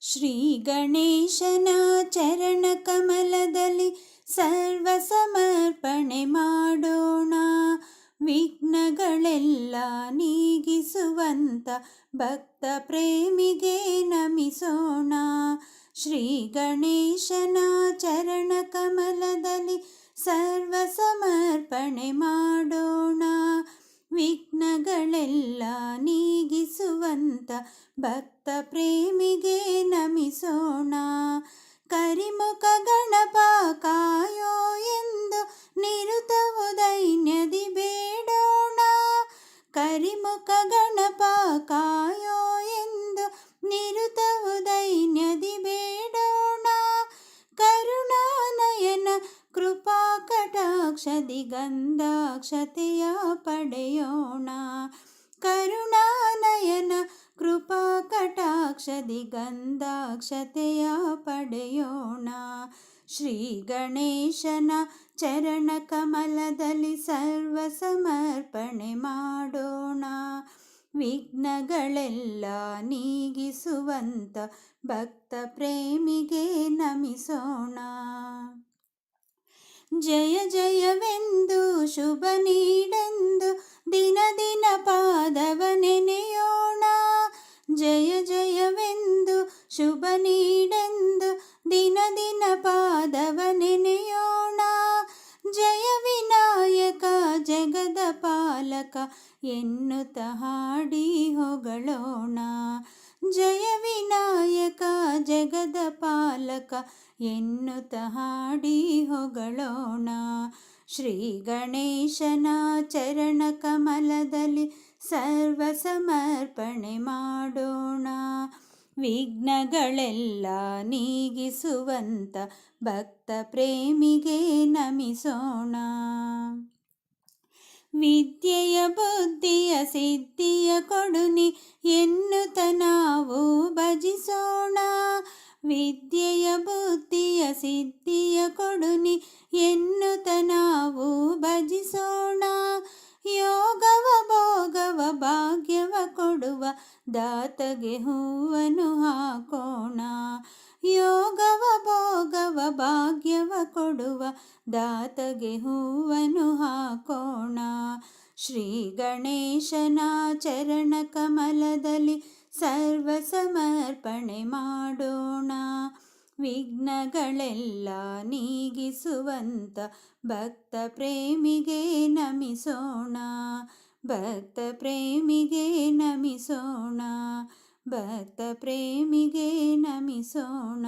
ಶ್ರೀ ಗಣೇಶನ ಚರಣ ಕಮಲದಲ್ಲಿ ಸರ್ವ ಸಮರ್ಪಣೆ ಮಾಡೋಣ. ವಿಘ್ನಗಳೆಲ್ಲ ನೀಗಿಸುವಂತ ಭಕ್ತ ಪ್ರೇಮಿಗೆ ನಮಿಸೋಣ. ಶ್ರೀ ಗಣೇಶನ ಚರಣ ಕಮಲದಲ್ಲಿ ಸರ್ವ ಸಮರ್ಪಣೆ ಮಾಡೋಣ. ವಿಘ್ನಗಳೆಲ್ಲ ನೀಗಿಸುವಂತ ಭಕ್ತ ಪ್ರೇಮಿಗೆ ನಮಿಸೋಣ. ಕರಿಮುಖ ಗಣಪ ಕಾಯೋ ಎಂದು ನಿರುತವು ದೈನ್ಯದಿ ಬೇಡೋಣ. ಕರಿಮುಖ ಗಣಪ ಕಾಯೋ ಎಂದು ನಿರುತವು ದೈನ್ಯದಿ ಬೇಡೋಣ. ಕರುಣಾನಯನ ಕೃಪಾ ಕಟಾಕ್ಷದಿ ಗಂಧಾಕ್ಷತೆಯ ಪಡೆಯೋಣ. ಕರುಣಾನಯನ ಕೃಪಾ ಕಟಾಕ್ಷದಿ ಗಂಧಾಕ್ಷತೆಯ ಪಡೆಯೋಣ. ಶ್ರೀ ಗಣೇಶನ ಚರಣ ಕಮಲದಲ್ಲಿ ಸರ್ವ ಸಮರ್ಪಣೆ ಮಾಡೋಣ. ವಿಘ್ನಗಳೆಲ್ಲ ನೀಗಿಸುವಂತ ಭಕ್ತ ಪ್ರೇಮಿಗೆ ನಮಿಸೋಣ. ಜಯ ಜಯವೆಂದು ಶುಭ ನೀಡೆಂದು ದಿನ ದಿನ ಪಾದವ ನೆನೆಯೋಣ. ಜಯ ಜಯವೆಂದು ಶುಭ ನೀಡೆಂದು ದಿನ ದಿನ ಪಾದವ ನೆನೆಯೋಣ. ಜಯ ವಿನಾಯಕ ಜಗದ ಪಾಲಕ ಎನ್ನುತ್ತ ಹಾಡಿ ಹೊಗಳೋಣ. ಜಯ ವಿನಾಯಕ ಜಗದ ಪಾಲಕ ಎನ್ನುತ್ತ ಹಾಡಿ ಹೊಗಳೋಣ. ಶ್ರೀ ಗಣೇಶನ ಚರಣ ಕಮಲದಲ್ಲಿ ಸರ್ವ ಸಮರ್ಪಣೆ ಮಾಡೋಣ. ವಿಘ್ನಗಳೆಲ್ಲ ನೀಗಿಸುವಂತ ಭಕ್ತ ಪ್ರೇಮಿಗೆ ನಮಿಸೋಣ. ವಿದ್ಯೆಯ ಬುದ್ಧಿಯ ಸಿದ್ಧಿಯ ಕೊಡುನಿ ಎನ್ನುತ್ತ ನಾವು ಭಜಿಸೋಣ. ವಿದ್ಯೆಯ ಬುದ್ಧಿಯ ಸಿದ್ಧಿಯ ಕೊಡುನಿ ಎನ್ನುತ್ತ ನಾವು ಭಜಿಸೋಣ. ಯೋಗವ ಭೋಗವ ಭಾಗ್ಯವ ಕೊಡುವ ದಾತಗೆ ಹೂವನ್ನು ಹಾಕೋಣ. ಯೋಗವ ಭೋಗವ ಭಾಗ್ಯವ ಕೊಡುವ ದಾತಗೆ ಹೂವನ್ನು ಹಾಕೋಣ. ಶ್ರೀ ಗಣೇಶನ ಚರಣ ಕಮಲದಲ್ಲಿ ಸರ್ವ ಸಮರ್ಪಣೆ ಮಾಡೋಣ. ವಿಘ್ನಗಳೆಲ್ಲ ನೀಗಿಸುವಂತ ಭಕ್ತ ಪ್ರೇಮಿಗೆ ನಮಿಸೋಣ. ಭಕ್ತ ಪ್ರೇಮಿಗೆ ನಮಿಸೋಣ. ಭಕ್ತ ಪ್ರೇಮಿಗೆ ನಮಿಸೋಣ.